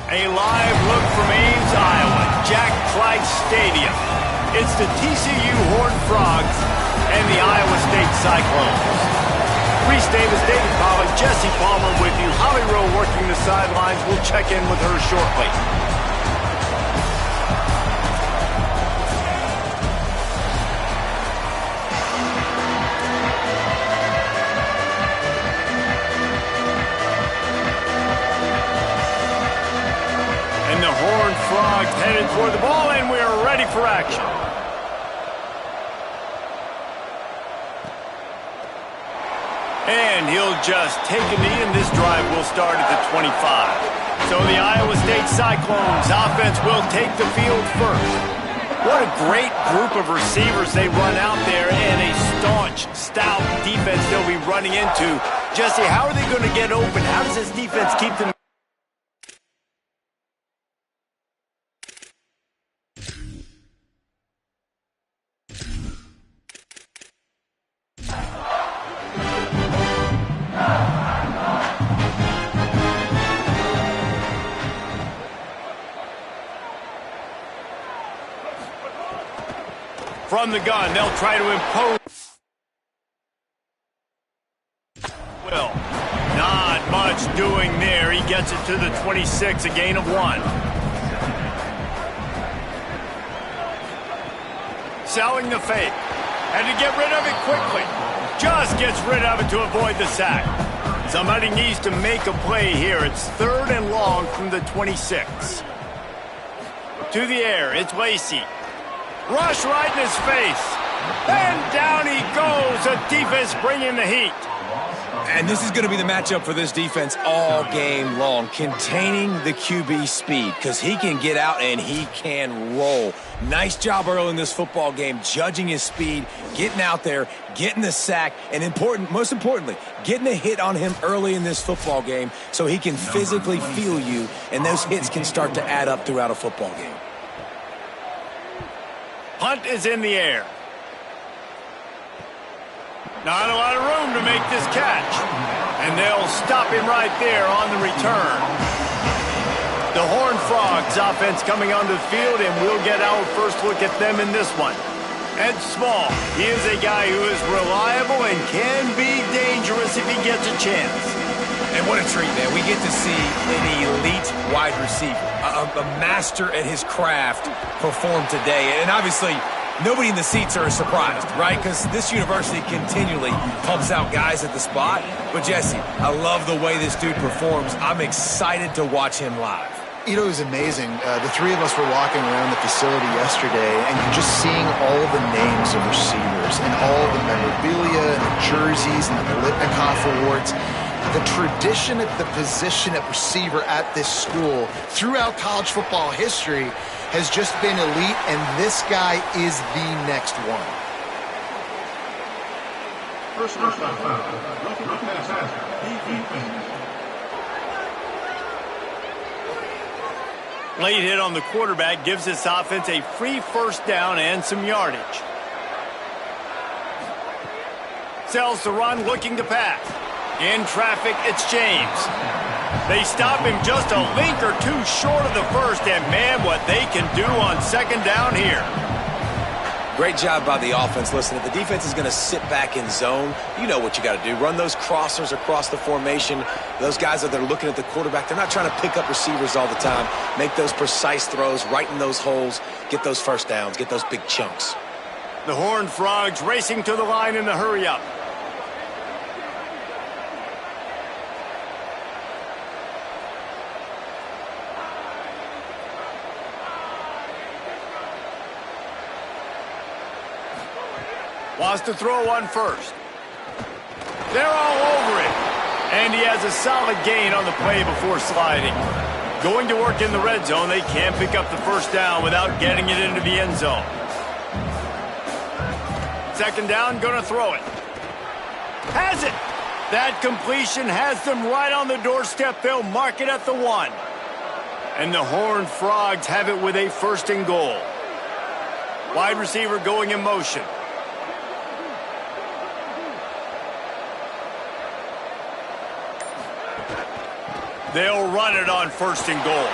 A live look from Ames, Iowa, Jack Trice Stadium. It's the TCU Horned Frogs and the Iowa State Cyclones. Reese Davis, David Pollack, Jesse Palmer with you. Holly Rowe working the sidelines. We'll check in with her shortly. And the Horned Frogs headed toward the ball, and we are ready for action. And he'll just take a knee, and this drive will start at the 25. So the Iowa State Cyclones offense will take the field first. What a great group of receivers they run out there, and a staunch, stout defense they'll be running into. Jesse, how are they going to get open? How does this defense keep them? From the gun, they'll try to impose. Well, not much doing there. He gets it to the 26, a gain of 1. Selling the fake. Had to get rid of it quickly. Just gets rid of it to avoid the sack. Somebody needs to make a play here. It's 3rd and long from the 26. To the air, it's Lacey. Rush right in his face. And down he goes. The defense bringing the heat. And this is going to be the matchup for this defense all game long. Containing the QB speed, because he can get out and he can roll. Nice job early in this football game, judging his speed, getting out there, getting the sack, and most importantly, getting a hit on him early in this football game so he can physically feel you, and those hits can start to add up throughout a football game. Punt is in the air. Not a lot of room to make this catch. And they'll stop him right there on the return. The Horned Frogs offense coming onto the field, and we'll get our first look at them in this one. Ed Small, he is a guy who is reliable and can be dangerous if he gets a chance. And what a treat, man. We get to see an elite wide receiver, a master at his craft perform today. And obviously, nobody in the seats are surprised, right? Because this university continually pumps out guys at the spot. But, Jesse, I love the way this dude performs. I'm excited to watch him live. You know, it was amazing. The three of us were walking around the facility yesterday, and you're just seeing all the names of receivers and all the memorabilia and the jerseys and the Biletnikoff awards. The tradition at the position at receiver at this school throughout college football history has just been elite, and this guy is the next one. Late hit on the quarterback gives this offense a free first down and some yardage. Sells the run, looking to pass. In traffic, it's James. They stop him just a link or two short of the first, and man, what they can do on second down here. Great job by the offense. Listen, if the defense is going to sit back in zone, you know what you got to do. Run those crossers across the formation. Those guys that are looking at the quarterback, they're not trying to pick up receivers all the time. Make those precise throws, right in those holes, get those first downs, get those big chunks. The Horned Frogs racing to the line in the hurry-up. Wants to throw one first. They're all over it. And he has a solid gain on the play before sliding. Going to work in the red zone, they can't pick up the first down without getting it into the end zone. Second down, gonna throw it. Has it. That completion has them right on the doorstep. They'll mark it at the 1. And the Horned Frogs have it with a 1st and goal. Wide receiver going in motion. They'll run it on 1st and goal.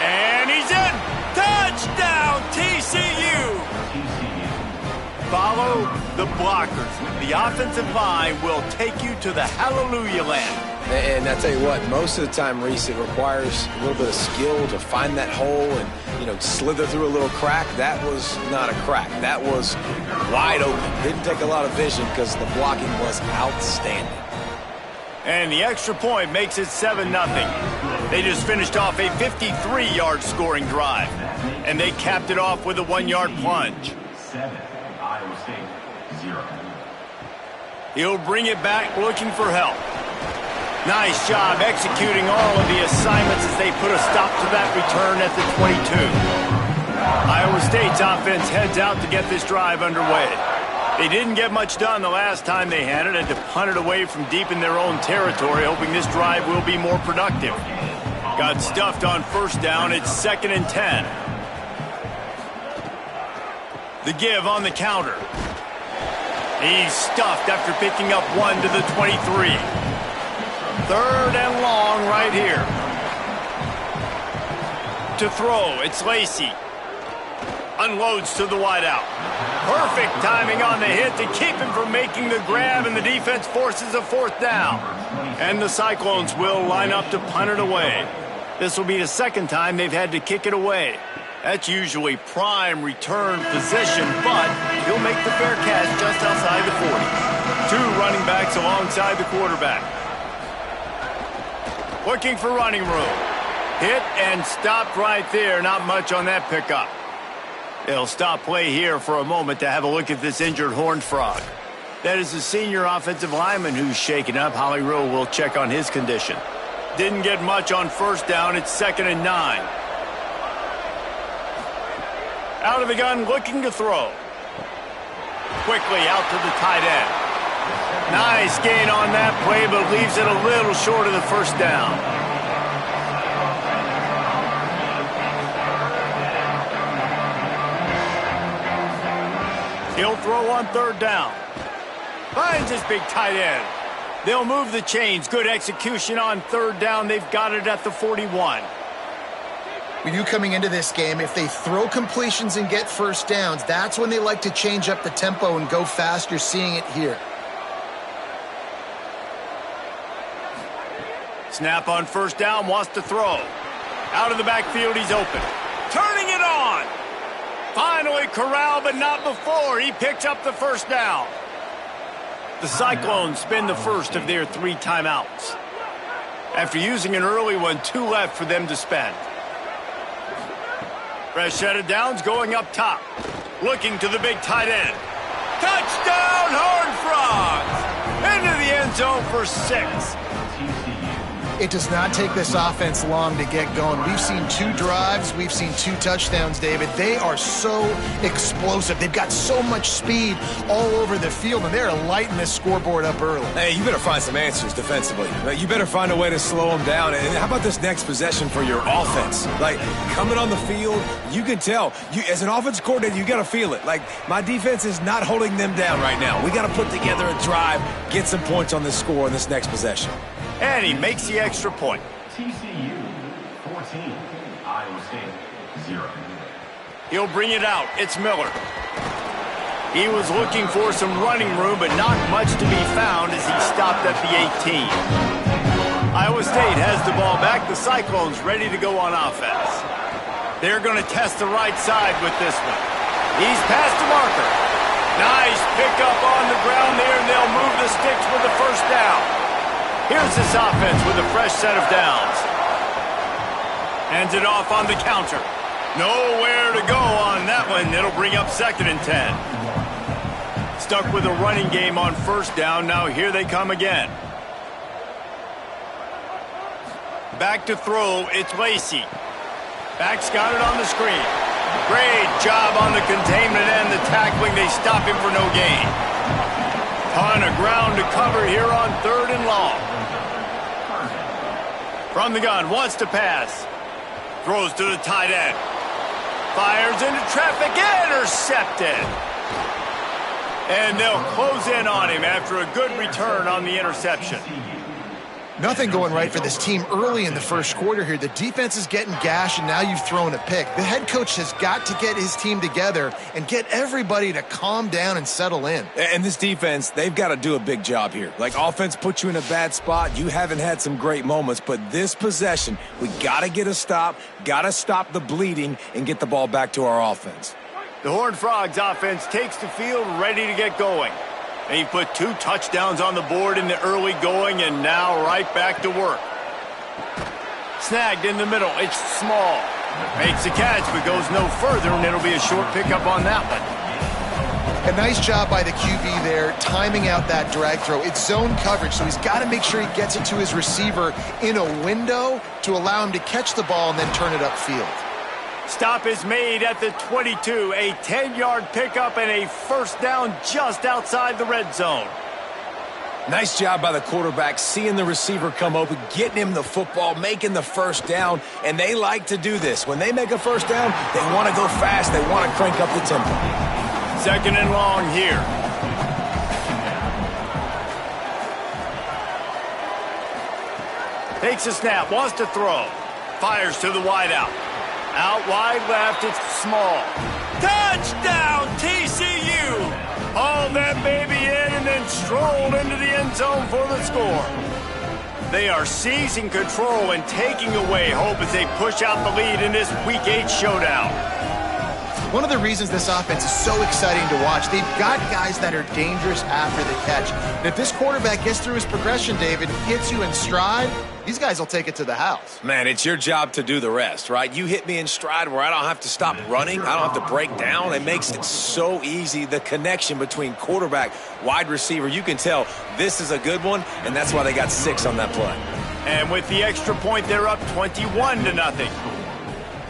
And he's in! Touchdown, TCU! Follow the blockers. The offensive line will take you to the hallelujah land. And I tell you what, most of the time, Reese, it requires a little bit of skill to find that hole and, slither through a little crack. That was not a crack. That was wide open. Didn't take a lot of vision because the blocking was outstanding. And the extra point makes it 7-0. They just finished off a 53-yard scoring drive. And they capped it off with a 1-yard plunge. 7, Iowa State, 0. He'll bring it back looking for help. Nice job executing all of the assignments as they put a stop to that return at the 22. Iowa State's offense heads out to get this drive underway. They didn't get much done the last time they had it, and to punt it away from deep in their own territory, hoping this drive will be more productive. Got stuffed on first down. It's 2nd and 10. The give on the counter. He's stuffed after picking up 1 to the 23. 3rd and long right here. To throw, it's Lacey. Unloads to the wideout. Perfect timing on the hit to keep him from making the grab, and the defense forces a 4th down. And the Cyclones will line up to punt it away. This will be the 2nd time they've had to kick it away. That's usually prime return position, but he'll make the fair catch just outside the 40. 2 running backs alongside the quarterback. Looking for running room. Hit and stopped right there. Not much on that pickup. They'll stop play here for a moment to have a look at this injured Horned Frog. That is the senior offensive lineman who's shaken up. Holly Rowe will check on his condition. Didn't get much on first down. It's 2nd and 9. Out of the gun, looking to throw. Quickly out to the tight end. Nice gain on that play, but leaves it a little short of the first down. He'll throw on 3rd down. Finds his big tight end. They'll move the chains. Good execution on 3rd down. They've got it at the 41. We knew coming into this game, if they throw completions and get first downs, that's when they like to change up the tempo and go fast. You're seeing it here. Snap on first down, wants to throw. Out of the backfield, he's open. Turning it on. Finally corralled, but not before. He picks up the first down. The Cyclones spin the first of their 3 timeouts. After using an early one, 2 left for them to spend. Fresh set of downs going up top. Looking to the big tight end. Touchdown, Horned Frogs! Into the end zone for 6. It does not take this offense long to get going. We've seen 2 drives. We've seen 2 touchdowns, David. They are so explosive. They've got so much speed all over the field, and they're lighting this scoreboard up early. Hey, you better find some answers defensively. You better find a way to slow them down. And how about this next possession for your offense? Like, coming on the field, you can tell. As an offense coordinator, you got to feel it. Like, my defense is not holding them down right now. We got to put together a drive, get some points on this score in this next possession. And he makes the extra point. TCU, 14, Iowa State, 0. He'll bring it out. It's Miller. He was looking for some running room, but not much to be found as he stopped at the 18. Iowa State has the ball back. The Cyclones ready to go on offense. They're going to test the right side with this one. He's past the marker. Nice pickup on the ground there, and they'll move the sticks with the first down. Here's this offense with a fresh set of downs. Hands it off on the counter. Nowhere to go on that one. It'll bring up 2nd and 10. Stuck with a running game on first down. Now here they come again. Back to throw. It's Lacey. Back's got it on the screen. Great job on the containment and the tackling. They stop him for no gain. Ton of ground to cover here on 3rd and long. From the gun, wants to pass. Throws to the tight end. Fires into traffic, intercepted. And they'll close in on him after a good return on the interception. Nothing going right for this team early in the first quarter here. The defense is getting gashed, and now you've thrown a pick. The head coach has got to get his team together and get everybody to calm down and settle in. And this defense, they've got to do a big job here. Like, offense put you in a bad spot. You haven't had some great moments, but this possession, we got to get a stop, got to stop the bleeding, and get the ball back to our offense. The Horned Frogs offense takes the field ready to get going. He put 2 touchdowns on the board in the early going, and now right back to work. Snagged in the middle. It's Small. Makes the catch, but goes no further, and it'll be a short pickup on that one. A nice job by the QB there, timing out that drag throw. It's zone coverage, so he's got to make sure he gets it to his receiver in a window to allow him to catch the ball and then turn it upfield. Stop is made at the 22. A 10-yard pickup and a first down just outside the red zone. Nice job by the quarterback, seeing the receiver come open, getting him the football, making the first down, and they like to do this. When they make a first down, they want to go fast, they want to crank up the tempo. 2nd and long here. Takes a snap, wants to throw. Fires to the wideout. Out wide left, it's Small. Touchdown, TCU! Hauled that baby in and then strolled into the end zone for the score. They are seizing control and taking away hope as they push out the lead in this Week 8 showdown. One of the reasons this offense is so exciting to watch, they've got guys that are dangerous after the catch. And if this quarterback gets through his progression, David, hits you in stride, these guys will take it to the house. Man, it's your job to do the rest, right? You hit me in stride where I don't have to stop running. I don't have to break down. It makes it so easy. The connection between quarterback, wide receiver, you can tell this is a good one, and that's why they got 6 on that play. And with the extra point, they're up 21-0.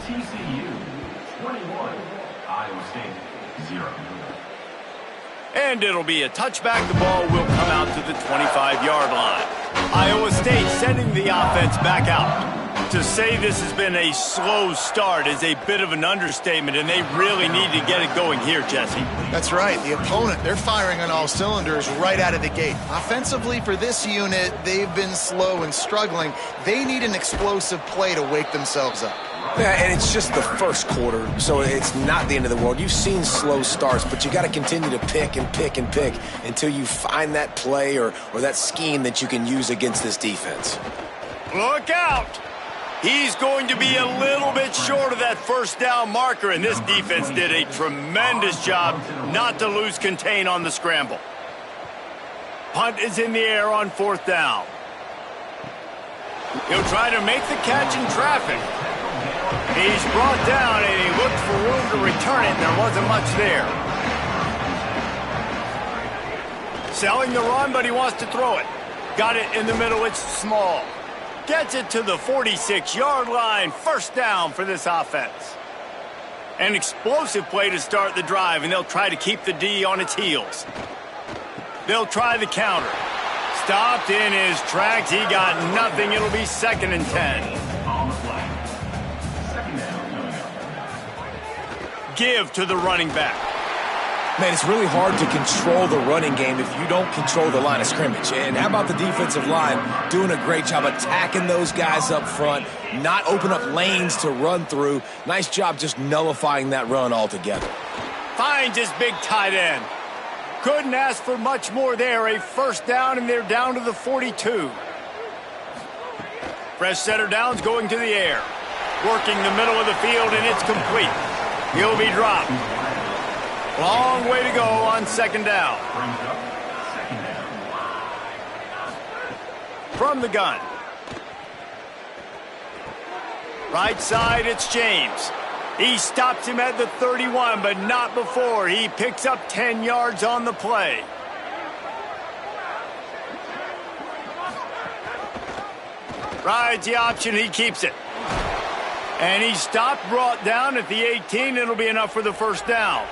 TCU 21, Iowa State 0. And it'll be a touchback. The ball will come out to the 25-yard line. Iowa State sending the offense back out. To say this has been a slow start is a bit of an understatement, and they really need to get it going here, Jesse. That's right. The opponent, they're firing on all cylinders right out of the gate. Offensively, for this unit, they've been slow and struggling. They need an explosive play to wake themselves up. Yeah, and it's just the first quarter, so it's not the end of the world. You've seen slow starts, but you got to continue to pick and pick and pick until you find that play or that scheme that you can use against this defense. Look out! He's going to be a little bit short of that first down marker, and this defense did a tremendous job not to lose contain on the scramble. Punt is in the air on 4th down. He'll try to make the catch in traffic. He's brought down, and he looked for room to return it, and there wasn't much there. Selling the run, but he wants to throw it. Got it in the middle, it's Small. Gets it to the 46-yard line. First down for this offense. An explosive play to start the drive, and they'll try to keep the D on its heels. They'll try the counter. Stopped in his tracks. He got nothing. It'll be 2nd and 10. On the play. 2nd down coming up. Give to the running back. Man, it's really hard to control the running game if you don't control the line of scrimmage. And how about the defensive line doing a great job attacking those guys up front, not open up lanes to run through. Nice job just nullifying that run altogether. Finds his big tight end. Couldn't ask for much more there. A first down, and they're down to the 42. Fresh setter downs going to the air. Working the middle of the field, and it's complete. He'll be dropped. Long way to go on 2nd down. From the gun. Right side, it's James. He stops him at the 31, but not before. He picks up 10 yards on the play. Rides the option, he keeps it. And he stopped, brought down at the 18. It'll be enough for the first down.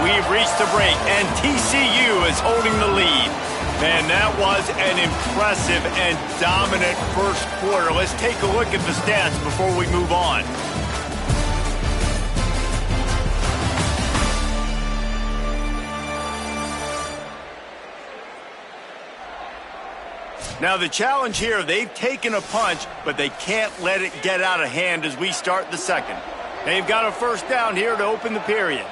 We've reached the break, and TCU is holding the lead. Man, that was an impressive and dominant first quarter. Let's take a look at the stats before we move on. Now the challenge here, they've taken a punch, but they can't let it get out of hand as we start the second. They've got a first down here to open the period.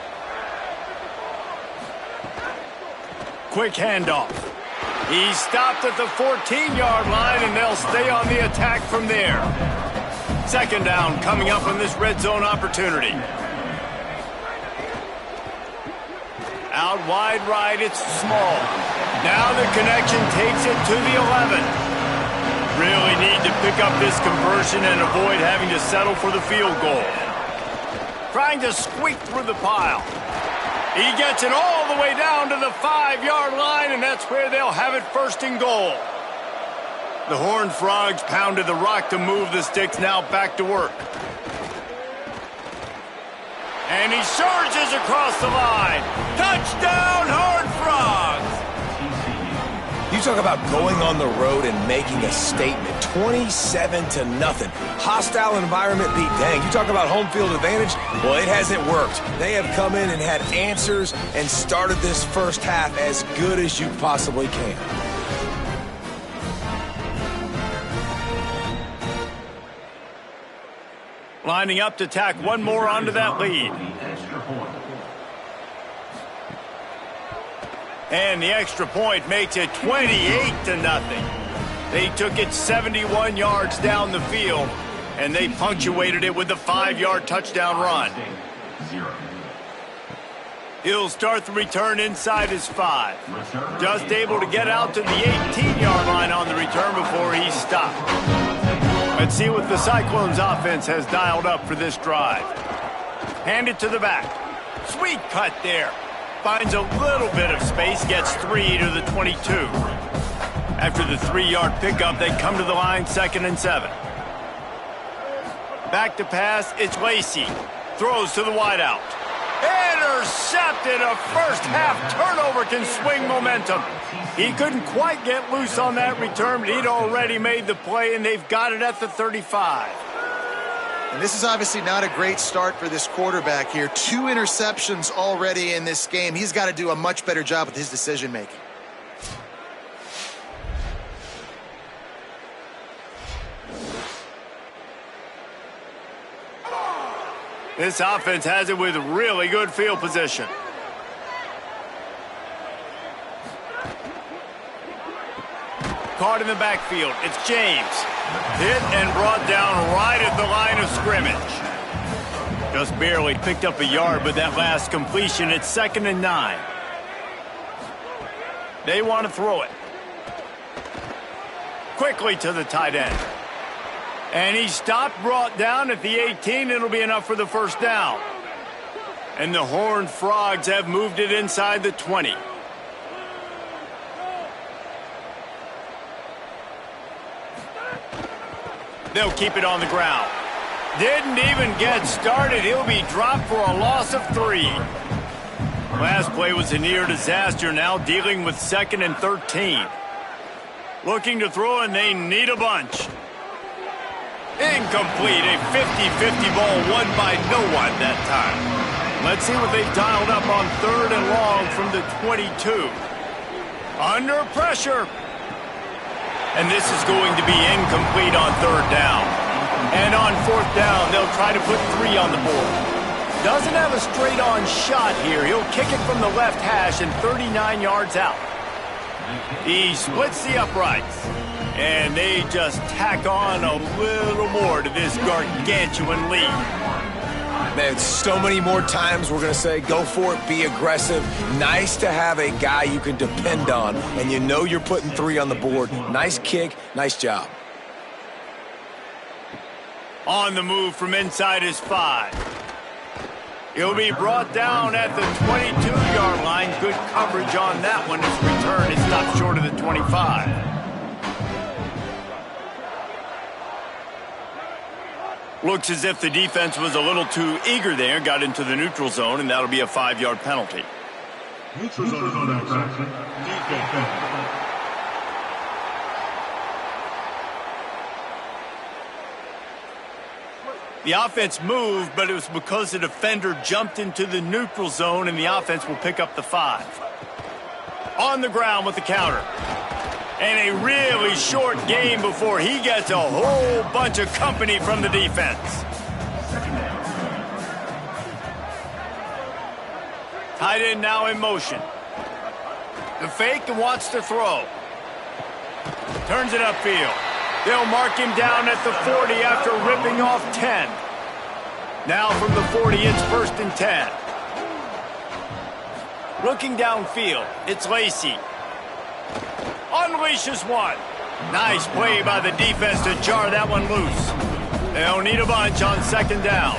Quick handoff. He's stopped at the 14-yard line, and they'll stay on the attack from there. Second down coming up on this red zone opportunity. Out wide right, it's small. Now the connection takes it to the 11. Really need to pick up this conversion and avoid having to settle for the field goal. Trying to squeak through the pile. He gets it all the way down to the 5-yard line, and that's where they'll have it first and goal. The Horned Frogs pounded the rock to move the sticks, now back to work. And he surges across the line. Touchdown, Horned Frogs! You talk about going on the road and making a statement. 27-0. Hostile environment beat dang. You talk about home field advantage? Well, it hasn't worked. They have come in and had answers and started this first half as good as you possibly can. Lining up to tack one more onto that lead. And the extra point makes it 28-0. They took it 71 yards down the field, and they punctuated it with a 5-yard touchdown run. He'll start the return inside his 5. Just able to get out to the 18-yard line on the return before he stopped. Let's see what the Cyclones offense has dialed up for this drive. Hand it to the back. Sweet cut there. Finds a little bit of space, gets 3 to the 22. After the 3-yard pickup, they come to the line 2nd and 7. Back to pass, it's Lacey. Throws to the wideout. Intercepted. A first half turnover can swing momentum. He couldn't quite get loose on that return, but he'd already made the play, and they've got it at the 35. And this is obviously not a great start for this quarterback here. 2 interceptions already in this game. He's got to do a much better job with his decision-making. This offense has it with really good field position. Caught in the backfield. It's James. Hit and brought down right at the line of scrimmage. Just barely picked up a yard with that last completion. It's 2nd and 9. They want to throw it. Quickly to the tight end. And he stopped, brought down at the 18. It'll be enough for the first down. And the Horned Frogs have moved it inside the 20. They'll keep it on the ground. Didn't even get started. He'll be dropped for a loss of 3. Last play was a near disaster, now dealing with 2nd and 13. Looking to throw, and they need a bunch. Incomplete. A 50-50 ball won by no one that time. Let's see what they've dialed up on 3rd and long from the 22. Under pressure. And this is going to be incomplete on 3rd down. And on 4th down, they'll try to put 3 on the board. Doesn't have a straight-on shot here. He'll kick it from the left hash and 39 yards out. He splits the uprights. And they just tack on a little more to this gargantuan lead. Man, so many more times we're going to say, go for it, be aggressive. Nice to have a guy you can depend on, and you know you're putting 3 on the board. Nice kick, nice job. On the move from inside his 5. He'll be brought down at the 22-yard line. Good coverage on that one. His return is stopped short of the 25. Looks as if the defense was a little too eager there, got into the neutral zone, and that'll be a 5-yard penalty. Neutral zone infraction. Defense. The offense moved, but it was because the defender jumped into the neutral zone, and the offense will pick up the 5. On the ground with the counter. And a really short game before he gets a whole bunch of company from the defense. Tight end now in motion. The fake and wants to throw. Turns it upfield. They'll mark him down at the 40 after ripping off 10. Now from the 40, it's 1st and 10. Looking downfield, it's Lacy. Unleashes one. Nice play by the defense to jar that one loose. They'll need a bunch on 2nd down.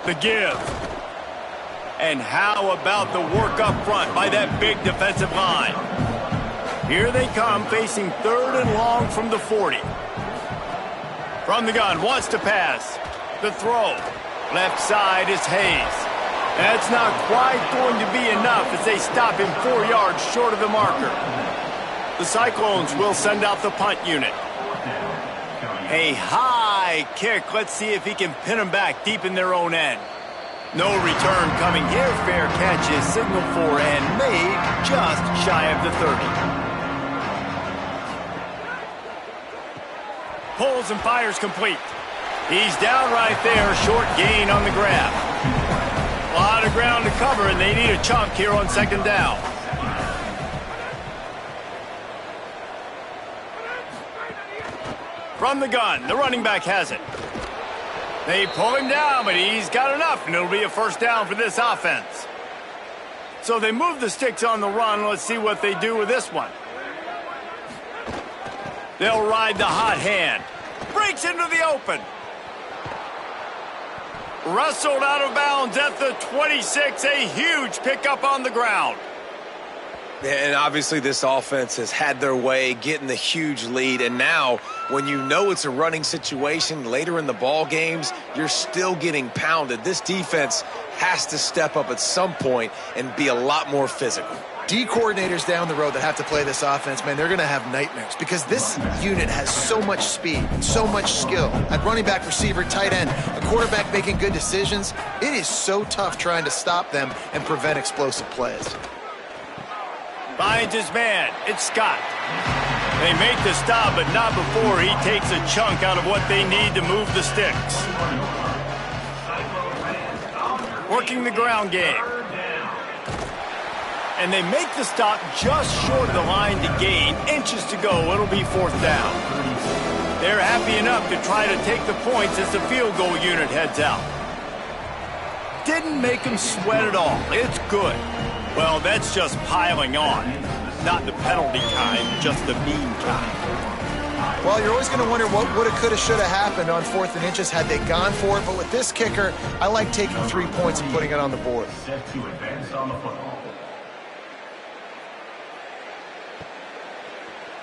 The give. And how about the work up front by that big defensive line? Here they come, facing 3rd and long from the 40. From the gun, wants to pass. The throw. Left side is Hayes. That's not quite going to be enough as they stop him 4 yards short of the marker. The Cyclones will send out the punt unit. A high kick. Let's see if he can pin them back deep in their own end. No return coming here. Fair catch is signaled for and made just shy of the 30. Pulls and fires complete. He's down right there. Short gain on the grab. A lot of ground to cover, and they need a chunk here on 2nd down. From the gun, the running back has it. They pull him down, but he's got enough, and it'll be a 1st down for this offense. So they move the sticks on the run. Let's see what they do with this one. They'll ride the hot hand. Breaks into the open. Wrestled out of bounds at the 26. A huge pickup on the ground. And obviously this offense has had their way getting the huge lead. And now when you know it's a running situation later in the ball games, you're still getting pounded. This defense has to step up at some point and be a lot more physical. D coordinators down the road that have to play this offense, man, they're going to have nightmares because this unit has so much speed and so much skill. At running back, receiver, tight end, a quarterback making good decisions, it is so tough trying to stop them and prevent explosive plays. Finds his man. It's Scott. They make the stop, but not before he takes a chunk out of what they need to move the sticks. Working the ground game. And they make the stop just short of the line to gain. Inches to go. It'll be 4th down. They're happy enough to try to take the points as the field goal unit heads out. Didn't make them sweat at all. It's good. Well, that's just piling on. Not the penalty kind, just the mean kind. Well, you're always going to wonder what woulda, coulda, shoulda happened on 4th and inches had they gone for it. But with this kicker, I like taking 3 points and putting it on the board. Set to advance on the football.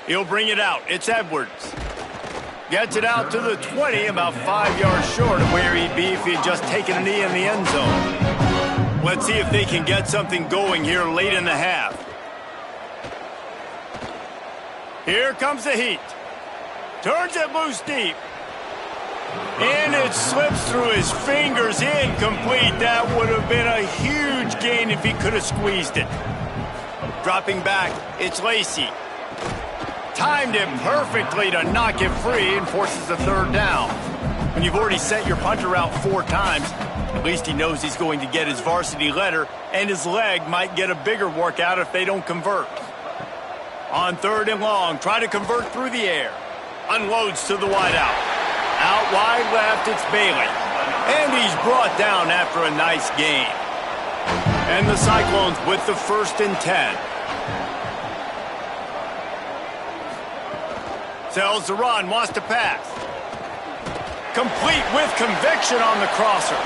He'll bring it out. It's Edwards. Gets it out to the 20, about 5 yards short of where he'd be if he'd just taken a knee in the end zone. Let's see if they can get something going here late in the half. Here comes the heat. Turns it loose deep. And it slips through his fingers, incomplete. That would have been a huge gain if he could have squeezed it. Dropping back, it's Lacy. Timed it perfectly to knock it free and forces a 3rd down. When you've already sent your punter out 4 times, at least he knows he's going to get his varsity letter, and his leg might get a bigger workout if they don't convert. On 3rd and long, try to convert through the air. Unloads to the wideout. Out wide left, it's Bailey. And he's brought down after a nice gain. And the Cyclones with the 1st and 10. Sells the run, wants to pass. Complete with conviction on the crosser.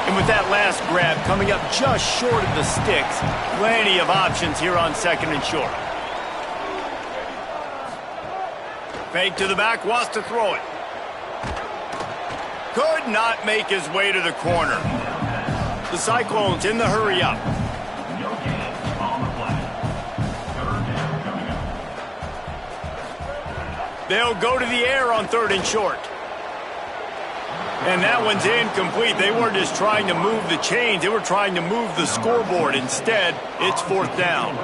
And with that last grab coming up just short of the sticks, plenty of options here on 2nd and short. Fake to the back, wants to throw it. Could not make his way to the corner. The Cyclones in the hurry up. No gain on the play. 3rd down coming up. They'll go to the air on 3rd and short. And that one's incomplete. They weren't just trying to move the chains. They were trying to move the scoreboard. Instead, it's 4th down.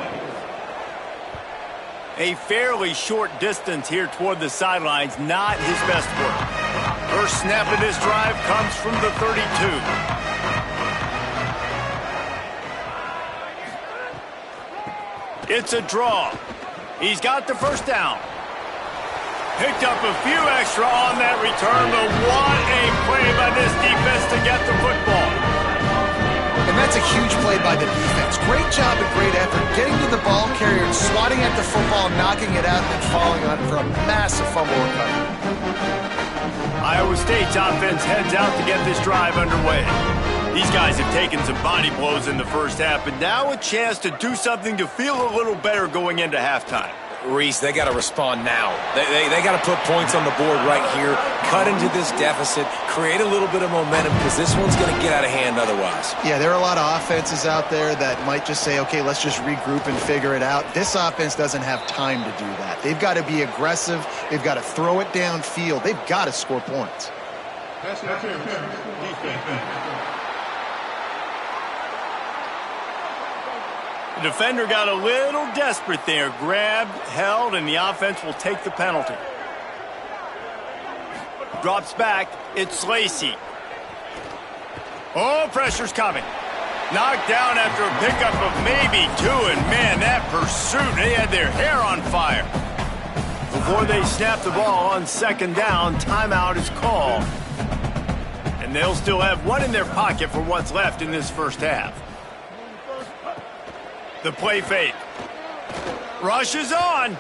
A fairly short distance here toward the sidelines. Not his best work. First snap of this drive comes from the 32. It's a draw. He's got the first down. Picked up a few extra on that return, but what a play by this defense to get the football. And that's a huge play by the defense. Great job and great effort getting to the ball carrier and swatting at the football, knocking it out, and then falling on it for a massive fumble recovery. Iowa State's offense heads out to get this drive underway. These guys have taken some body blows in the first half, but now a chance to do something to feel a little better going into halftime. Reese, they got to respond now. They got to put points on the board right here, cut into this deficit, create a little bit of momentum, because this one's going to get out of hand otherwise. Yeah, there are a lot of offenses out there that might just say, okay, let's just regroup and figure it out. This offense doesn't have time to do that. They've got to be aggressive. They've got to throw it downfield. They've got to score points. The defender got a little desperate there. Grabbed, held, and the offense will take the penalty. Drops back. It's Lacey. Oh, pressure's coming. Knocked down after a pickup of maybe 2, and man, that pursuit, they had their hair on fire. Before they snap the ball on 2nd down, timeout is called. And they'll still have one in their pocket for what's left in this first half. The play fake. Rush is on.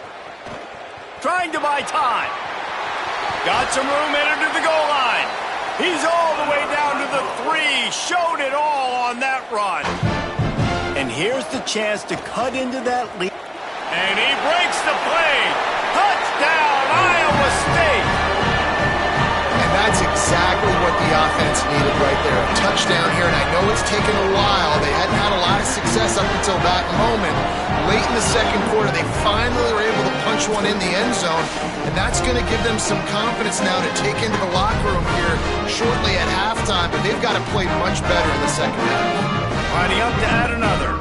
Trying to buy time. Got some room headed to the goal line. He's all the way down to the 3. Showed it all on that run. And here's the chance to cut into that lead. And he breaks the play. Touchdown, Iowa State. And that's exactly what the offense needed right there. A touchdown here, and I know it's taken a while. They hadn't had a lot of success up until that moment. Late in the second quarter, they finally were able to punch one in the end zone, and that's going to give them some confidence now to take into the locker room here shortly at halftime, but they've got to play much better in the second half. Lining up to add another.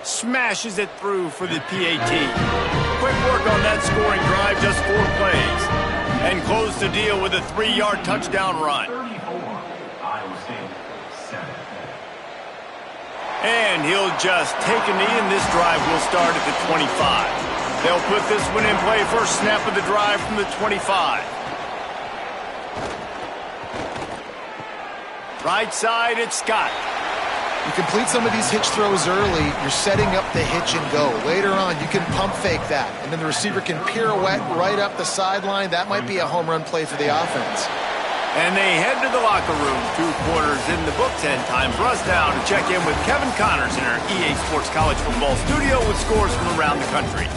Smashes it through for the PAT. Quick work on that scoring drive, just 4 plays. And close the deal with a 3-yard touchdown run. And he'll just take a knee, and this drive will start at the 25. They'll put this one in play. First snap of the drive from the 25. Right side, it's Scott. You complete some of these hitch throws early, you're setting up the hitch and go. Later on, you can pump fake that, and then the receiver can pirouette right up the sideline. That might be a home run play for the offense. And they head to the locker room. 2 quarters in the books, and time for us now to check in with Kevin Connors in our EA Sports College Football studio with scores from around the country.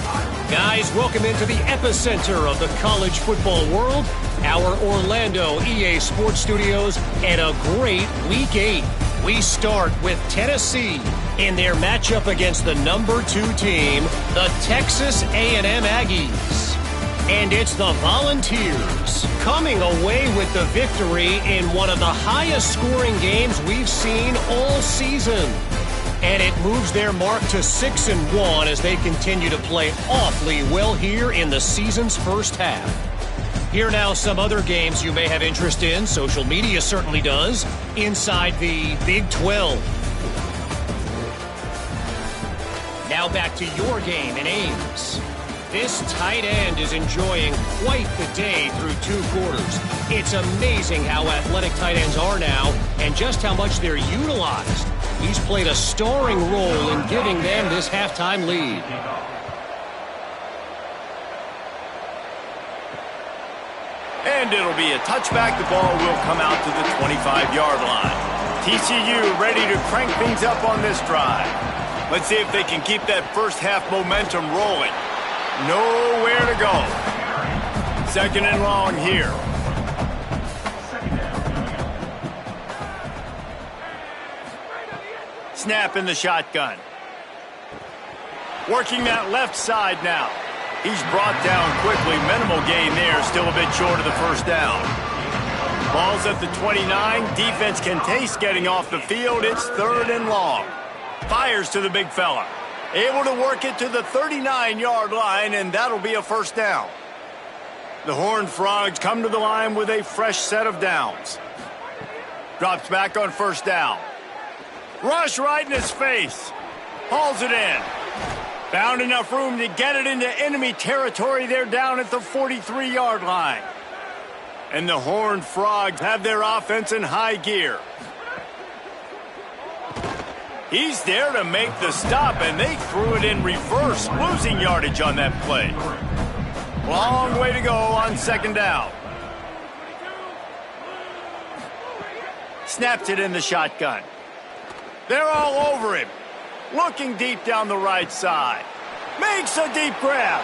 Guys, welcome into the epicenter of the college football world, our Orlando EA Sports Studios, and a great Week 8. We start with Tennessee in their matchup against the number 2 team, the Texas A&M Aggies. And it's the Volunteers coming away with the victory in one of the highest scoring games we've seen all season. And it moves their mark to 6-1 as they continue to play awfully well here in the season's first half. Here now some other games you may have interest in. Social media certainly does. Inside the Big 12. Now back to your game in Ames. This tight end is enjoying quite the day through 2 quarters. It's amazing how athletic tight ends are now and just how much they're utilized. He's played a starring role in giving them this halftime lead. And it'll be a touchback. The ball will come out to the 25-yard line. TCU ready to crank things up on this drive. Let's see if they can keep that first half momentum rolling. Nowhere to go. 2nd and long here. Snap in the shotgun. Working that left side now. He's brought down quickly. Minimal gain there. Still a bit short of the first down. Ball's at the 29. Defense can taste getting off the field. It's 3rd and long. Fires to the big fella. Able to work it to the 39-yard line, and that'll be a first down. The Horned Frogs come to the line with a fresh set of downs. Drops back on first down. Rush right in his face. Hauls it in. Found enough room to get it into enemy territory. They're down at the 43-yard line. And the Horned Frogs have their offense in high gear. He's there to make the stop, and they threw it in reverse, losing yardage on that play. Long way to go on second down. Snaps it in the shotgun. They're all over him. Looking deep down the right side. Makes a deep grab.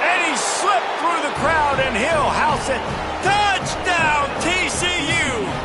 And he slipped through the crowd, and he'll house it. Touchdown, TCU!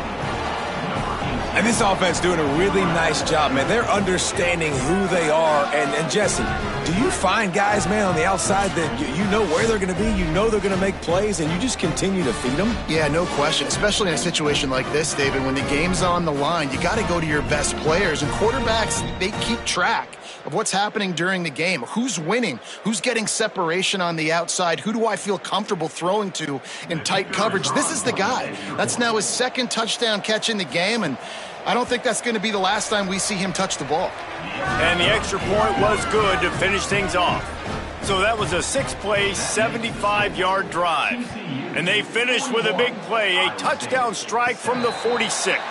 And this offense doing a really nice job, man. They're understanding who they are. And Jesse, do you find guys, man, on the outside that you know where they're going to be, you know they're going to make plays, and you just continue to feed them? Yeah, no question, especially in a situation like this, David, when the game's on the line, you got to go to your best players. And quarterbacks, they keep track of what's happening during the game. Who's winning? Who's getting separation on the outside? Who do I feel comfortable throwing to in tight coverage? This is the guy. That's now his 2nd touchdown catch in the game, and I don't think that's going to be the last time we see him touch the ball. And the extra point was good to finish things off. So that was a 6-play, 75-yard drive. And they finished with a big play, a touchdown strike from the 46.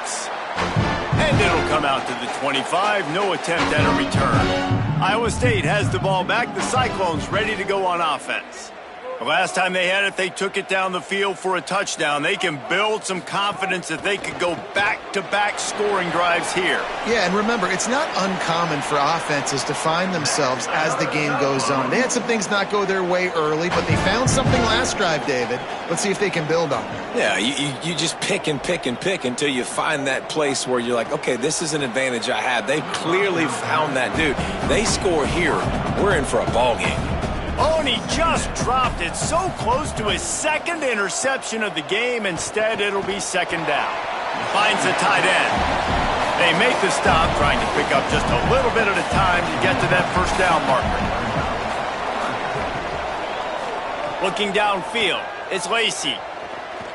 And it'll come out to the 25, no attempt at a return. Iowa State has the ball back. The Cyclones ready to go on offense. The last time they had it, they took it down the field for a touchdown. They can build some confidence that they could go back-to-back scoring drives here. Yeah, and remember, it's not uncommon for offenses to find themselves as the game goes on. They had some things not go their way early, but they found something last drive, David. Let's see if they can build on it. Yeah, you just pick and pick and pick until you find that place where you're like, okay, this is an advantage I have. They clearly found that dude. They score here, we're in for a ball game. Oh, and he just dropped it so close to his 2nd interception of the game. Instead, it'll be 2nd down. Finds the tight end. They make the stop, trying to pick up just a little bit at a time to get to that first down marker. Looking downfield, it's Lacey.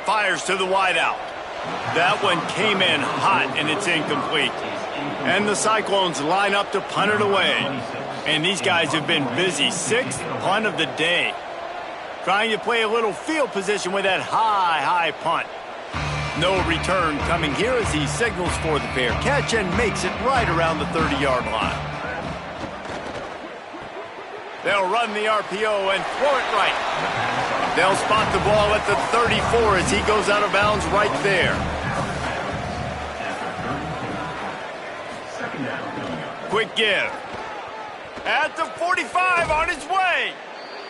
Fires to the wideout. That one came in hot, and it's incomplete. And the Cyclones line up to punt it away. And these guys have been busy. 6th punt of the day. Trying to play a little field position with that high punt. No return coming here as he signals for the fair catch and makes it right around the 30-yard line. They'll run the RPO and throw it right. They'll spot the ball at the 34 as he goes out of bounds right there. Quick give. At the 45, on his way.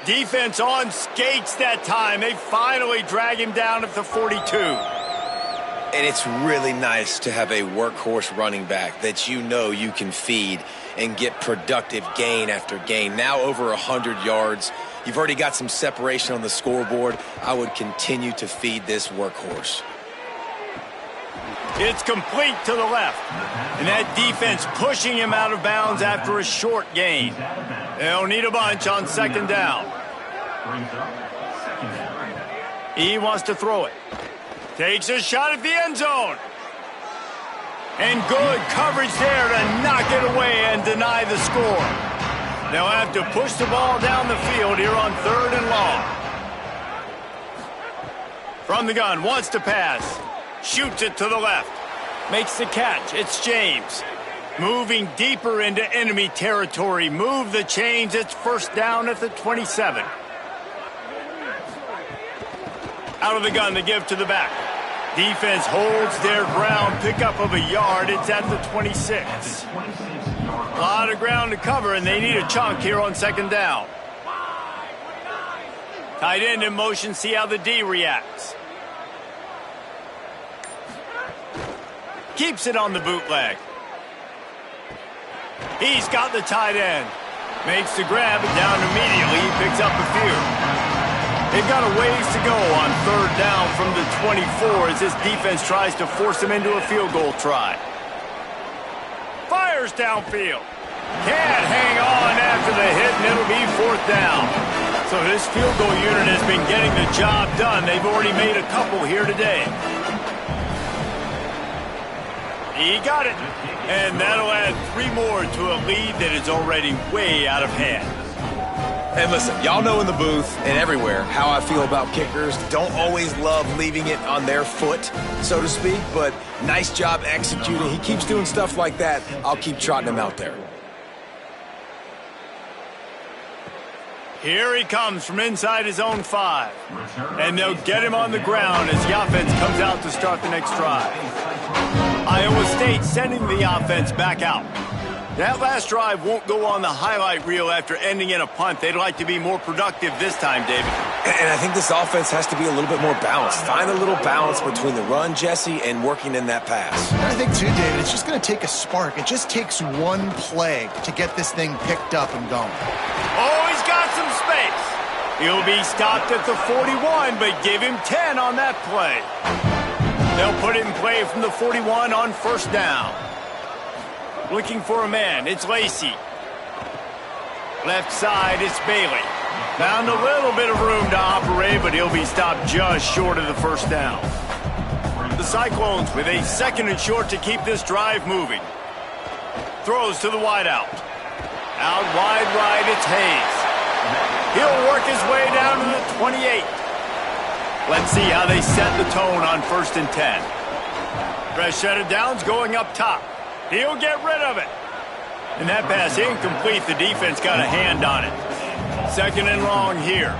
Defense on skates that time. They finally drag him down at the 42. And it's really nice to have a workhorse running back that you know you can feed and get productive gain after gain. Now over 100 yards. You've already got some separation on the scoreboard. I would continue to feed this workhorse. It's complete to the left. And that defense pushing him out of bounds after a short gain. They'll need a bunch on 2nd down. He wants to throw it. Takes a shot at the end zone. And good coverage there to knock it away and deny the score. They'll have to push the ball down the field here on 3rd and long. From the gun, wants to pass. Shoots it to the left. Makes the catch. It's James. Moving deeper into enemy territory. Move the chains. It's first down at the 27. Out of the gun, the give to the back. Defense holds their ground. Pickup of a yard. It's at the 26. A lot of ground to cover, and they need a chunk here on 2nd down. Tight end in motion. See how the D reacts. Keeps it on the bootleg. He's got the tight end. Makes the grab and down immediately. He picks up a few. They've got a ways to go on third down from the 24 as this defense tries to force them into a field goal try. Fires downfield. Can't hang on after the hit, and it'll be fourth down. So this field goal unit has been getting the job done. They've already made a couple here today. He got it. And that'll add 3 more to a lead that is already way out of hand. And listen, y'all know in the booth and everywhere how I feel about kickers. Don't always love leaving it on their foot, so to speak, but nice job executing. He keeps doing stuff like that. I'll keep trotting him out there. Here he comes from inside his own 5. And they'll get him on the ground as the offense comes out to start the next drive. Iowa State sending the offense back out. That last drive won't go on the highlight reel after ending in a punt. They'd like to be more productive this time, David. And I think this offense has to be a little bit more balanced. Find a little balance between the run, Jesse, and working in that pass. And I think, too, David, it's just going to take a spark. It just takes one play to get this thing picked up and going. Oh, he's got some space. He'll be stopped at the 41, but give him 10 on that play. They'll put it in play from the 41 on first down. Looking for a man, it's Lacey. Left side, it's Bailey. Found a little bit of room to operate, but he'll be stopped just short of the first down. The Cyclones with a 2nd and short to keep this drive moving. Throws to the wideout. Out wide right, it's Hayes. He'll work his way down to the 28. Let's see how they set the tone on 1st and 10. Fresh set of downs going up top. He'll get rid of it. And that pass incomplete. The defense got a hand on it. 2nd and long here.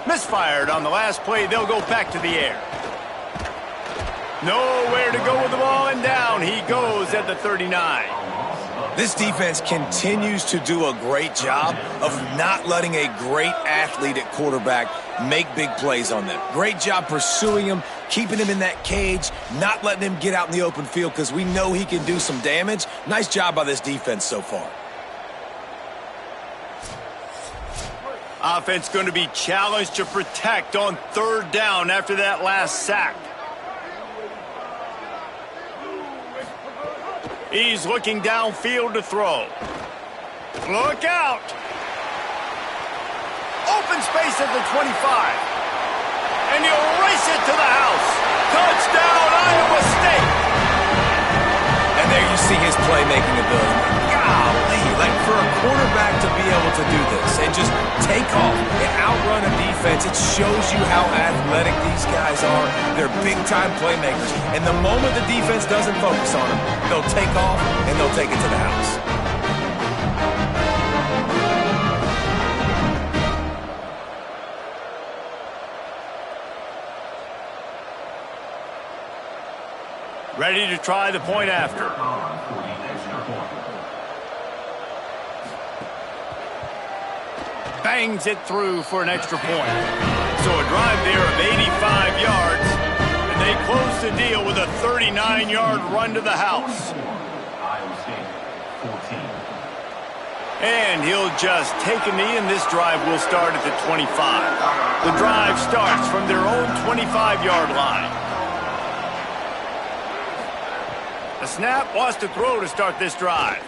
Misfired on the last play. They'll go back to the air. Nowhere to go with the ball, and down he goes at the 39. This defense continues to do a great job of not letting a great athlete at quarterback make big plays on them. Great job pursuing him, keeping him in that cage, not letting him get out in the open field because we know he can do some damage. Nice job by this defense so far. Offense going to be challenged to protect on 3rd down after that last sack. He's looking downfield to throw. Look out! Open space at the 25. And he'll race it to the house. Touchdown, Iowa State! And there you see his playmaking ability. Golly, like for a quarterback to be able to do this and just take off and outrun a defense, it shows you how athletic these guys are. They're big-time playmakers. And the moment the defense doesn't focus on them, they'll take off and they'll take it to the house. Ready to try the point after. Bangs it through for an extra point. So a drive there of 85 yards, and they close the deal with a 39-yard run to the house. And he'll just take a knee, and this drive will start at the 25. The drive starts from their own 25-yard line. The snap wants to throw to start this drive.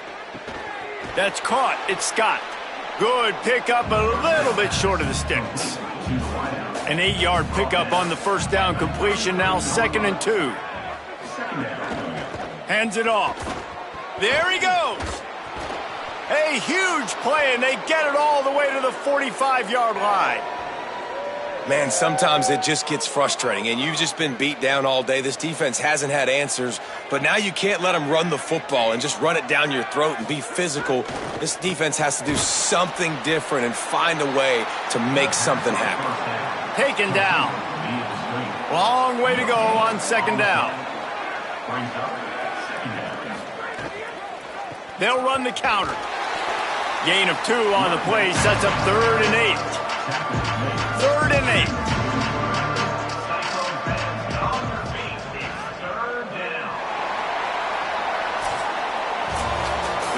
That's caught. It's Scott. Good pickup, a little bit short of the sticks. An 8-yard pickup on the first down completion, now 2nd and 2. Hands it off. There he goes. A huge play, and they get it all the way to the 45-yard line. Man, sometimes it just gets frustrating, and you've just been beat down all day. This defense hasn't had answers, but now you can't let them run the football and just run it down your throat and be physical. This defense has to do something different and find a way to make something happen. Taken down. Long way to go on 2nd down. They'll run the counter. Gain of 2 on the play sets up 3rd and 8. 3rd and 8.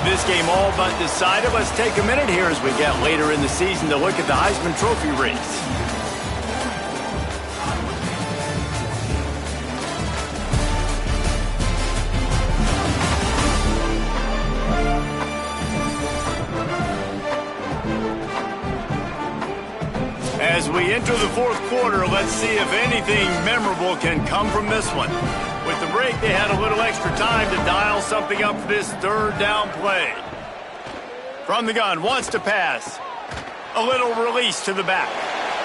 With this game all but decided, let's take a minute here as we get later in the season to look at the Heisman Trophy race. As we enter the fourth quarter, let's see if anything memorable can come from this one. With the break, they had a little extra time to dial something up for this third down play. From the gun, wants to pass. A little release to the back.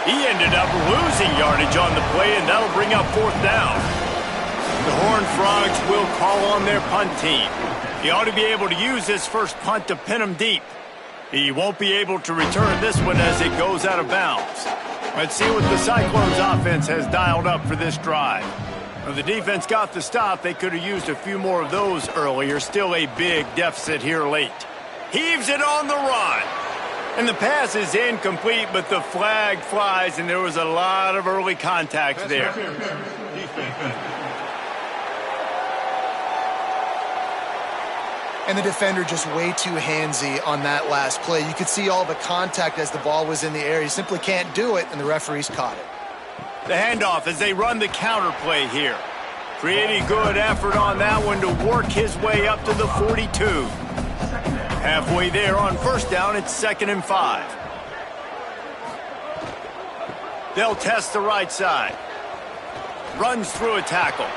He ended up losing yardage on the play, and that'll bring up fourth down. The Horned Frogs will call on their punt team. He ought to be able to use this first punt to pin him deep. He won't be able to return this one as it goes out of bounds. Let's see what the Cyclones offense has dialed up for this drive. When the defense got the stop, they could have used a few more of those earlier. Still a big deficit here late. Heaves it on the run. And the pass is incomplete, but the flag flies, and there was a lot of early contact there. And the defender just way too handsy on that last play. You could see all the contact as the ball was in the air. He simply can't do it, and the referees caught it. The handoff as they run the counter play here. Pretty good effort on that one to work his way up to the 42. Halfway there on first down, it's 2nd and 5. They'll test the right side. Runs through a tackle.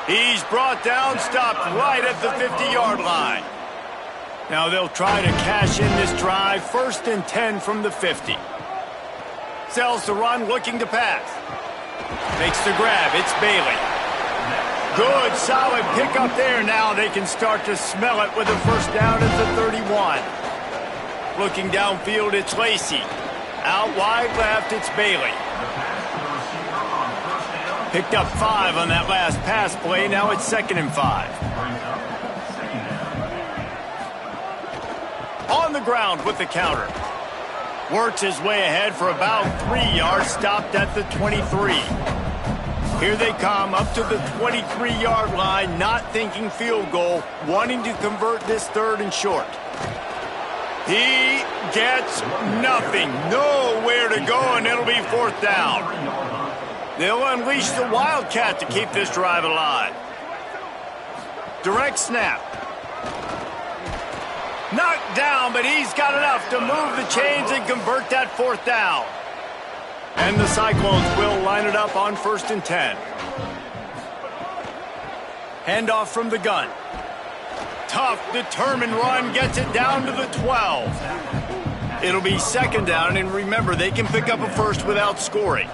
He's brought down, stopped right at the 50-yard line. Now they'll try to cash in this drive. 1st and 10 from the 50. Sells the run, looking to pass. Makes the grab. It's Bailey. Good, solid pickup there. Now they can start to smell it with a first down at the 31. Looking downfield, it's Lacey. Out wide left, it's Bailey. Picked up 5 on that last pass play. Now it's 2nd and 5. On the ground with the counter. Works his way ahead for about 3 yards, stopped at the 23. Here they come up to the 23-yard line, not thinking field goal, wanting to convert this 3rd and short. He gets nothing, nowhere to go, and it'll be 4th down. They'll unleash the Wildcat to keep this drive alive. Direct snap. Knocked down, but he's got enough to move the chains and convert that 4th down. And the Cyclones will line it up on 1st and 10. Handoff from the gun. Tough, determined run, gets it down to the 12. It'll be 2nd down, and remember, they can pick up a first without scoring.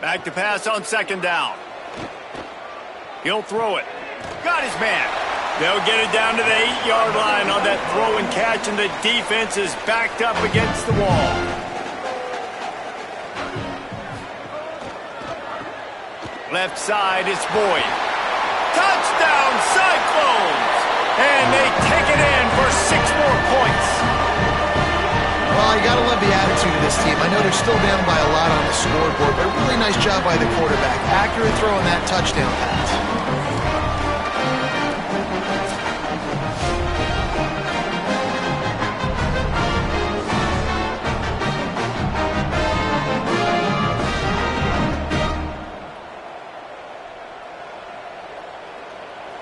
Back to pass on 2nd down. He'll throw it. Got his man. They'll get it down to the 8-yard line on that throw and catch, and the defense is backed up against the wall. Left side, it's Boyd. Touchdown, Cyclones! And they take it in for 6 more points. Well, you got to love the attitude of this team. I know they're still down by a lot on the scoreboard, but a really nice job by the quarterback. Accurate throw on that touchdown pass.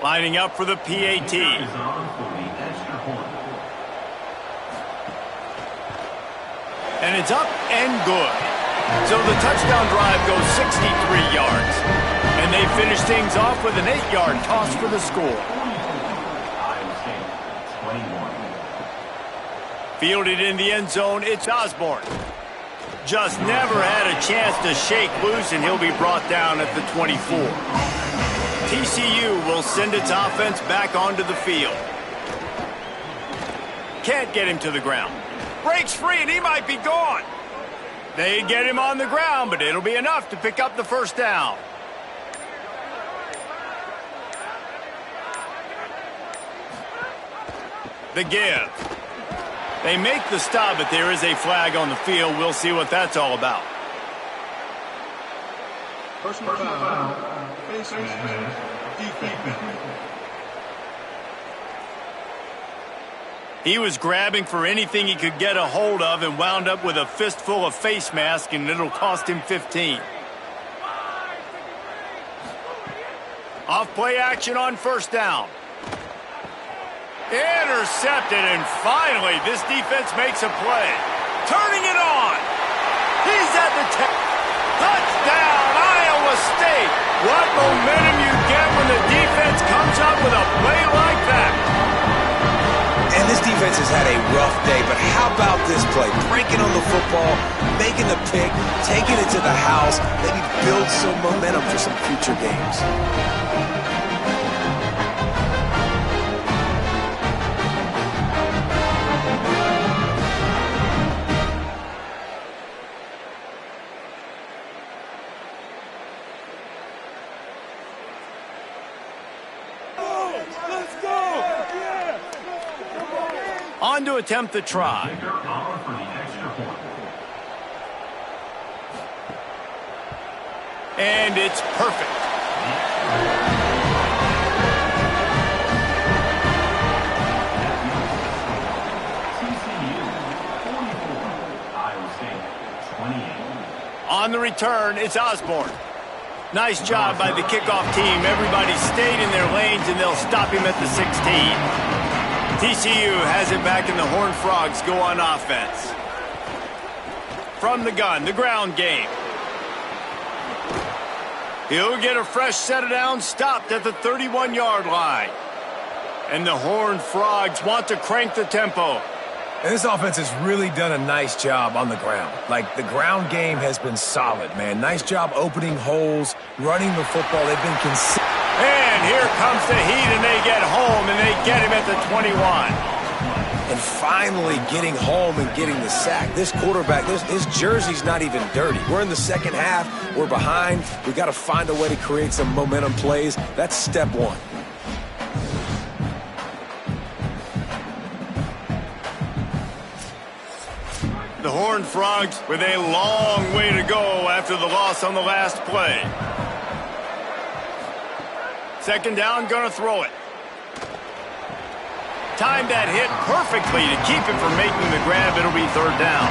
Lining up for the PAT. And it's up and good. So the touchdown drive goes 63 yards. And they finish things off with an 8-yard toss for the score. Fielded in the end zone, it's Osborne. Just never had a chance to shake loose, and he'll be brought down at the 24. TCU will send its offense back onto the field. Can't get him to the ground. Breaks free, and he might be gone. They get him on the ground, but it'll be enough to pick up the first down. The give. They make the stop, but there is a flag on the field. We'll see what that's all about. Personal foul. Face mask. Defense. He was grabbing for anything he could get a hold of and wound up with a fistful of face mask, and it'll cost him 15. Off play action on first down. Intercepted, and finally this defense makes a play. Turning it on. He's at the touchdown, Iowa State. What momentum you get when the defense comes up with a play like that. And this defense has had a rough day, but how about this play? Breaking on the football, making the pick, taking it to the house, maybe build some momentum for some future games. On to attempt the try. And it's perfect. On the return, it's Osborne. Nice job by the kickoff team. Everybody stayed in their lanes, and they'll stop him at the 16. TCU has it back, and the Horned Frogs go on offense. From the gun, the ground game. He'll get a fresh set of downs, stopped at the 31-yard line. And the Horned Frogs want to crank the tempo. And this offense has really done a nice job on the ground. Like, the ground game has been solid, man. Nice job opening holes, running the football. They've been consistent. And here comes the heat, and they get home, and they get him at the 21. And finally getting home and getting the sack. This quarterback, his jersey's not even dirty. We're in the second half. We're behind. We got to find a way to create some momentum plays. That's step one. The Horned Frogs with a long way to go after the loss on the last play. Second down, gonna throw it. Timed that hit perfectly to keep him from making the grab. It'll be third down.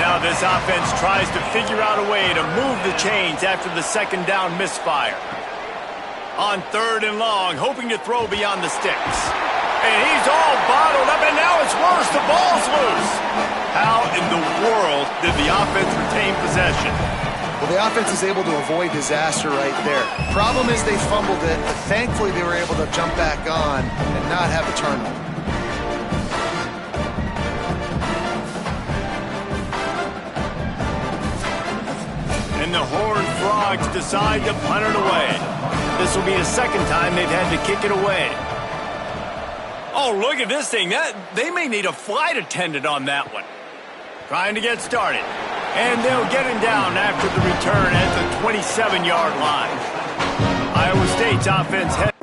Now this offense tries to figure out a way to move the chains after the second down misfire. On third and long, hoping to throw beyond the sticks. And he's all bottled up, and now it's worse. The ball's loose. How in the world did the offense retain possession? Well, the offense is able to avoid disaster right there. Problem is they fumbled it, but thankfully they were able to jump back on and not have a turnover. And the Horned Frogs decide to punt it away. This will be the second time they've had to kick it away. Oh, look at this thing. They may need a flight attendant on that one. Trying to get started. And they'll get him down after the return at the 27-yard line. Iowa State's offense head.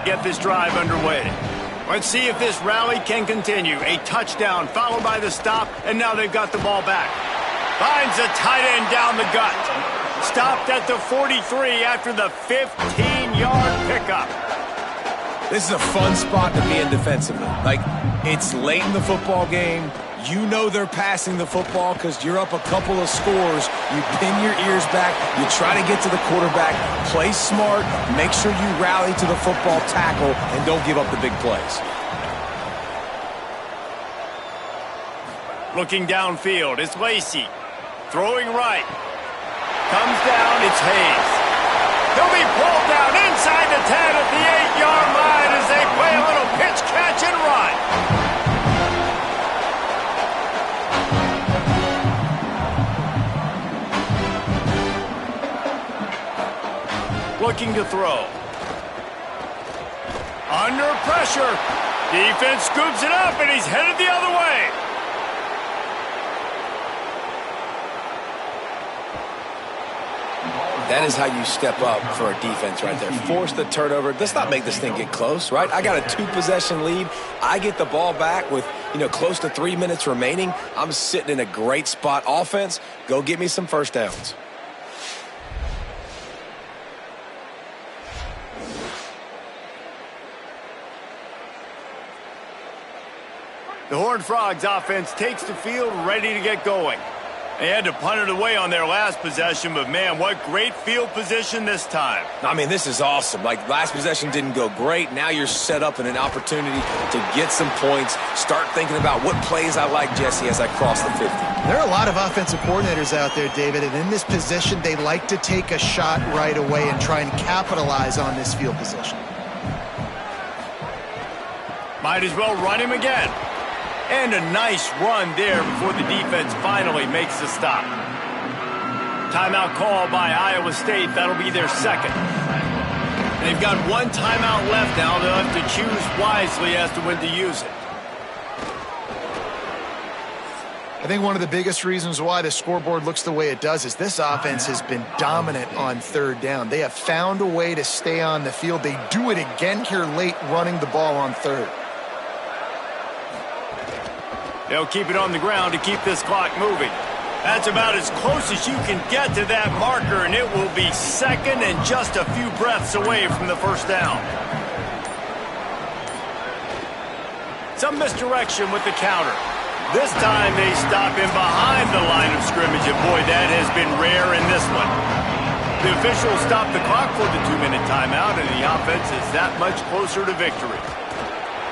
get this drive underway. Let's see if this rally can continue. A touchdown followed by the stop, and now they've got the ball back. Finds a tight end down the gut. Stopped at the 43 after the 15-yard pickup. This is a fun spot to be in defensively. Like, it's late in the football game. You know they're passing the football because you're up a couple of scores. You pin your ears back. You try to get to the quarterback. Play smart. Make sure you rally to the football tackle and don't give up the big plays. Looking downfield, it's Lacey. Throwing right. Comes down, it's Hayes. He'll be pulled down inside the 10 at the 8-yard line as they play a little pitch, catch, and run. Looking to throw. Under pressure. Defense scoops it up, and he's headed the other way. That is how you step up for a defense right there. Force the turnover. Let's not make this thing get close, right? I got a 2-possession lead. I get the ball back with, close to 3 minutes remaining. I'm sitting in a great spot. Offense, go get me some first downs. The Horned Frogs offense takes the field, ready to get going. They had to punt it away on their last possession, but man, what great field position this time. I mean, this is awesome. Like, last possession didn't go great. Now you're set up in an opportunity to get some points. Start thinking about what plays I like, Jesse, as I cross the 50. There are a lot of offensive coordinators out there, David, and in this position, they like to take a shot right away and try and capitalize on this field position. Might as well run him again. And a nice run there before the defense finally makes the stop. Timeout call by Iowa State. That'll be their second. They've got one timeout left now. They'll have to choose wisely as to when to use it. I think one of the biggest reasons why the scoreboard looks the way it does is this offense has been dominant on third down. They have found a way to stay on the field. They do it again here late, running the ball on third. They'll keep it on the ground to keep this clock moving. That's about as close as you can get to that marker, and it will be second and just a few breaths away from the first down. Some misdirection with the counter. This time they stop him behind the line of scrimmage, and boy, that has been rare in this one. The officials stop the clock for the 2-minute timeout, and the offense is that much closer to victory.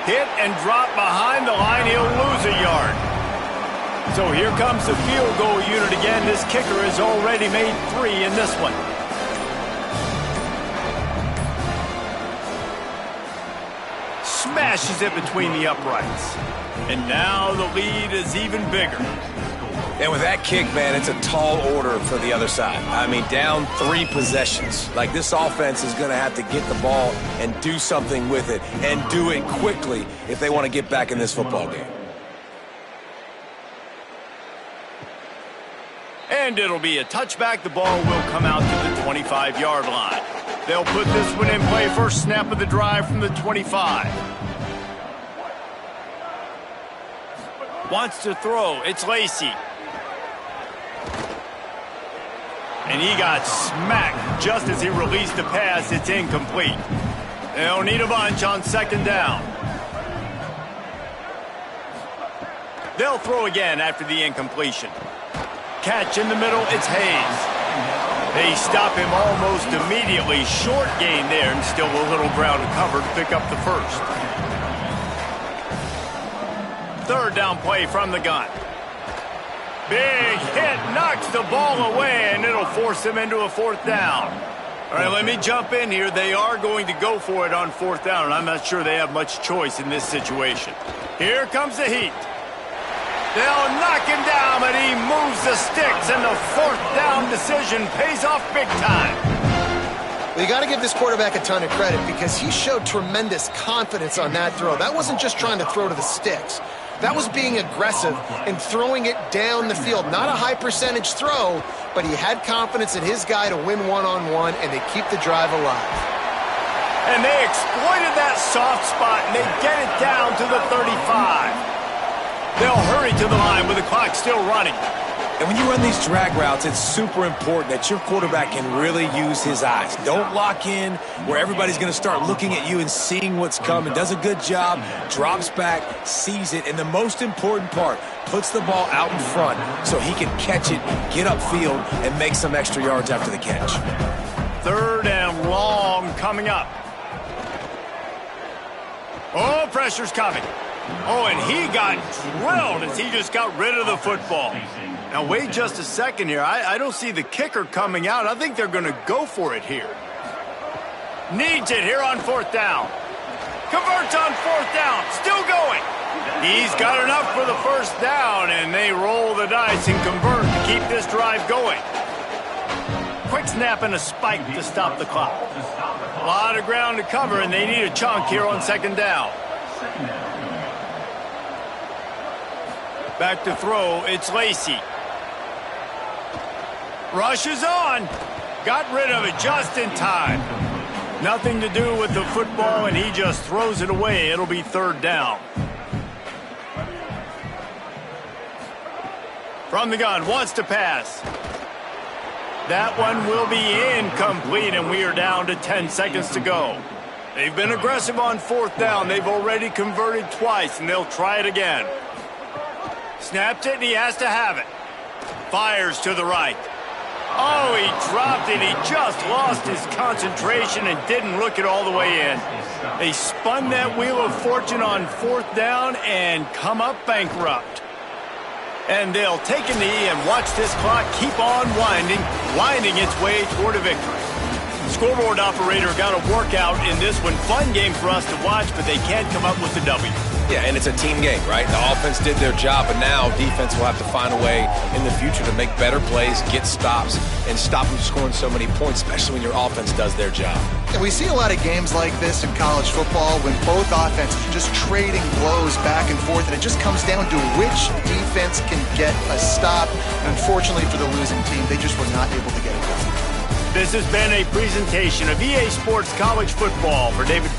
Hit and drop behind the line, he'll lose a yard. So here comes the field goal unit again. This kicker has already made 3 in this one. Smashes it between the uprights. And now the lead is even bigger. And with that kick, man, it's a tall order for the other side. I mean, down 3 possessions. Like, this offense is going to have to get the ball and do something with it, and do it quickly if they want to get back in this football game. And it'll be a touchback. The ball will come out to the 25-yard line. They'll put this one in play. First snap of the drive from the 25. Wants to throw. It's Lacey. And he got smacked just as he released the pass. It's incomplete. They'll need a bunch on second down. They'll throw again after the incompletion. Catch in the middle, it's Hayes. They stop him almost immediately. Short gain there, and still a little ground to cover to pick up the first. Third down play from the gun. Big hit, knocks the ball away, and it'll force them into a fourth down. All right, let me jump in here. They are going to go for it on fourth down, and I'm not sure they have much choice in this situation. Here comes the heat. They'll knock him down, but he moves the sticks, and the fourth down decision pays off big time. Well, you got to give this quarterback a ton of credit because he showed tremendous confidence on that throw. That wasn't just trying to throw to the sticks. That was being aggressive and throwing it down the field. Not a high percentage throw, but he had confidence in his guy to win one-on-one, and they keep the drive alive. And they exploited that soft spot, and they get it down to the 35. They'll hurry to the line with the clock still running. And when you run these drag routes, it's super important that your quarterback can really use his eyes. Don't lock in where everybody's going to start looking at you and seeing what's coming. Does a good job, drops back, sees it, and the most important part, puts the ball out in front so he can catch it, get upfield, and make some extra yards after the catch. 3rd and long coming up. Oh, pressure's coming. Oh, and he got drilled as he just got rid of the football. Now, wait just a second here. I don't see the kicker coming out. I think they're going to go for it here. Needs it here on 4th down. Converts on 4th down. Still going. He's got enough for the 1st down, and they roll the dice and convert to keep this drive going. Quick snap and a spike to stop the clock. A lot of ground to cover, and they need a chunk here on 2nd down. Back to throw, it's Lacey. Rushes on. Got rid of it just in time. Nothing to do with the football, and he just throws it away. It'll be 3rd down. From the gun, wants to pass. That one will be incomplete, and we are down to 10 seconds to go. They've been aggressive on 4th down. They've already converted twice, and they'll try it again. Snapped it, and he has to have it. Fires to the right. Oh, he dropped it. He just lost his concentration and didn't look it all the way in. They spun that wheel of fortune on 4th down and come up bankrupt. And they'll take a knee and watch this clock keep on winding its way toward a victory. Scoreboard operator got a workout in this one. Fun game for us to watch, but they can't come up with the W. Yeah, and it's a team game, right? The offense did their job, but now defense will have to find a way in the future to make better plays, get stops, and stop them scoring so many points, especially when your offense does their job. And we see a lot of games like this in college football when both offenses are just trading blows back and forth, and it just comes down to which defense can get a stop. And unfortunately for the losing team, they just were not able to get it done. This has been a presentation of EA Sports College Football. For David